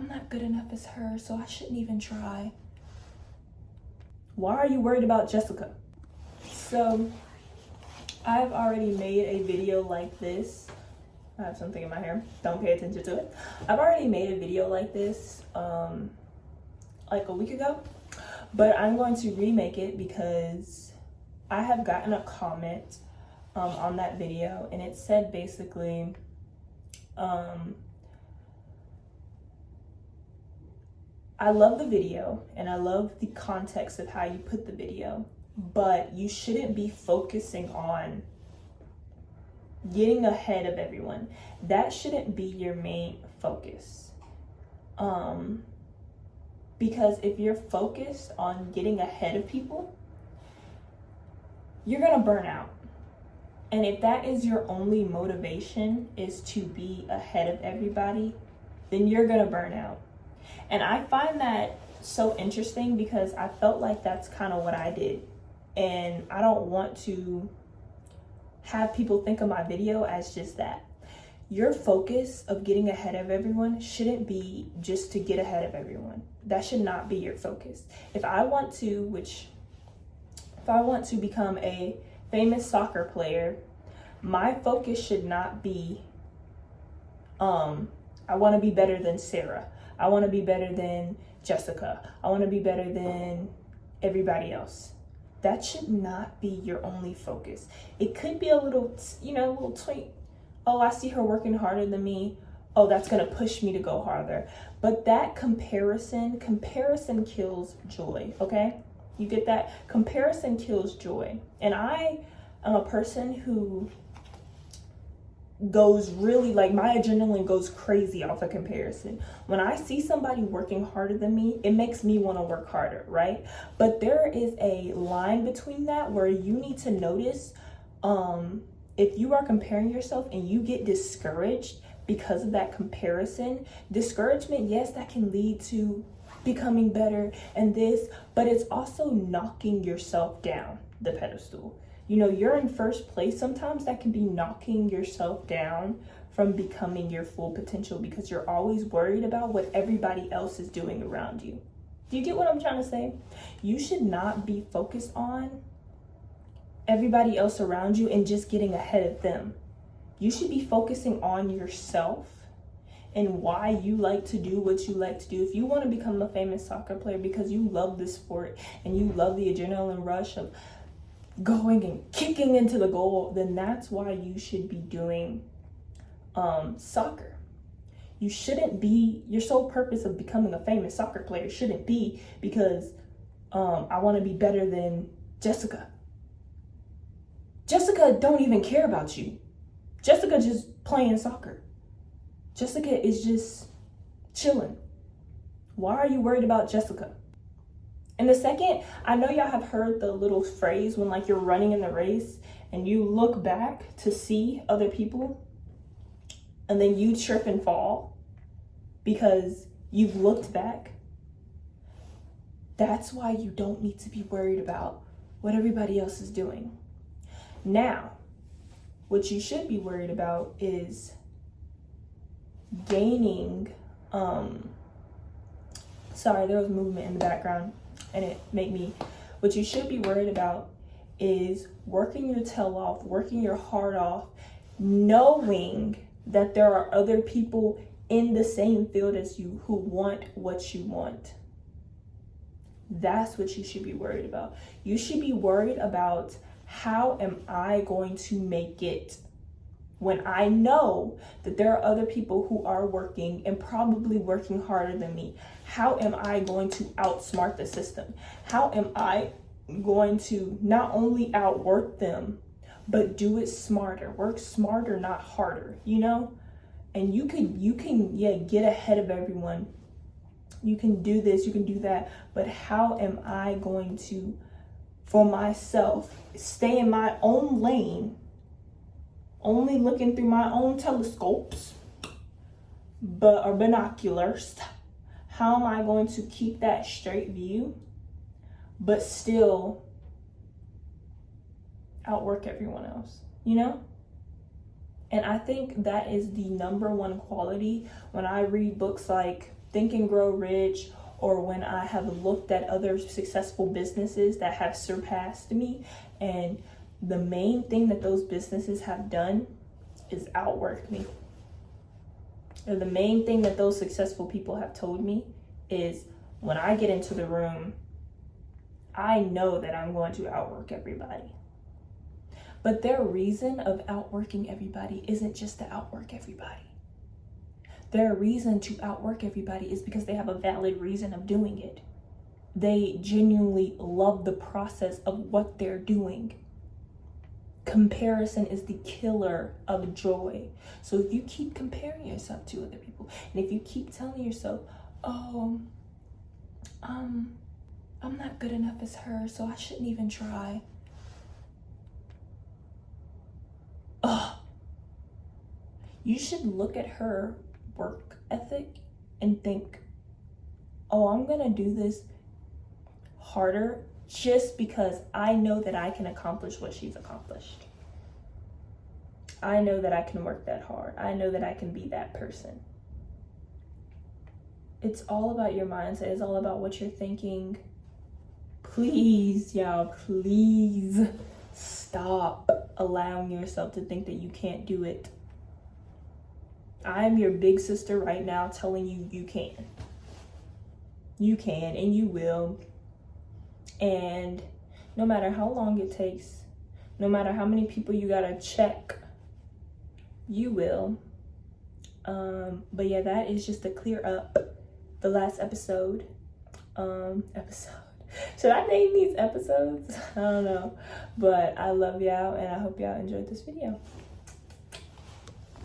I'm not good enough as her, so I shouldn't even try. Why are you worried about Jessica? So I've already made a video like this. I have something in my hair, don't pay attention to it. I've already made a video like this like a week ago, but I'm going to remake it because I have gotten a comment on that video, and it said basically I love the video and I love the context of how you put the video, but you shouldn't be focusing on getting ahead of everyone. That shouldn't be your main focus. Because if you're focused on getting ahead of people, you're gonna burn out. And if that is your only motivation, is to be ahead of everybody, then you're gonna burn out. And I find that so interesting because I felt like that's kind of what I did. And I don't want to have people think of my video as just that. Your focus of getting ahead of everyone shouldn't be just to get ahead of everyone. That should not be your focus. If I want to become a famous soccer player, my focus should not be, I want to be better than Sarah. I want to be better than Jessica. I want to be better than everybody else. That should not be your only focus. It could be a little, little tweet. Oh, I see her working harder than me. Oh, that's going to push me to go harder. But that comparison kills joy, okay? You get that? Comparison kills joy. And I am a person who goes really, like, my adrenaline goes crazy off of comparison. When I see somebody working harder than me, it makes me want to work harder, right? But there is a line between that where you need to notice if you are comparing yourself and you get discouraged because of that comparison. Discouragement, yes, that can lead to becoming better and this, but it's also knocking yourself down the pedestal. You're in first place. Sometimes that can be knocking yourself down from becoming your full potential because you're always worried about what everybody else is doing around you. Do you get what I'm trying to say? You should not be focused on everybody else around you and just getting ahead of them. You should be focusing on yourself and why you like to do what you like to do. If you want to become a famous soccer player because you love the sport and you love the adrenaline rush of going and kicking into the goal, then that's why you should be doing soccer. You shouldn't be, your sole purpose of becoming a famous soccer player shouldn't be because I want to be better than Jessica. Jessica don't even care about you. Jessica just playing soccer. Jessica is just chilling. Why are you worried about Jessica? And the second, I know y'all have heard the little phrase when, like, you're running in the race and you look back to see other people and then you trip and fall because you've looked back. That's why you don't need to be worried about what everybody else is doing. Now, what you should be worried about is gaining, sorry, there was movement in the background. And it made me, what you should be worried about is working your tail off, working your heart off, knowing that there are other people in the same field as you who want what you want. That's what you should be worried about. You should be worried about, how am I going to make it when I know that there are other people who are working and probably working harder than me? How am I going to outsmart the system? How am I going to not only outwork them, but do it smarter? Work smarter, not harder, And you can get ahead of everyone. You can do this, you can do that, but how am I going to, for myself, stay in my own lane, only looking through my own telescopes, or binoculars? How am I going to keep that straight view, but still outwork everyone else, And I think that is the number one quality when I read books like Think and Grow Rich, or when I have looked at other successful businesses that have surpassed me, and the main thing that those businesses have done is outwork me. And the main thing that those successful people have told me is, when I get into the room, I know that I'm going to outwork everybody. But their reason of outworking everybody isn't just to outwork everybody. Their reason to outwork everybody is because they have a valid reason of doing it. They genuinely love the process of what they're doing. Comparison is the killer of joy. So if you keep comparing yourself to other people, and if you keep telling yourself, oh, I'm not good enough as her, so I shouldn't even try. You should look at her work ethic and think, oh, I'm gonna do this harder just because I know that I can accomplish what she's accomplished. I know that I can work that hard. I know that I can be that person. It's all about your mindset. It's all about what you're thinking. Please, y'all, please stop allowing yourself to think that you can't do it. I'm your big sister right now telling you you can. You can and you will. And no matter how long it takes, no matter how many people you gotta check, you will. But yeah, that is just to clear up the last episode. Should I name these episodes? I don't know. But I love y'all and I hope y'all enjoyed this video.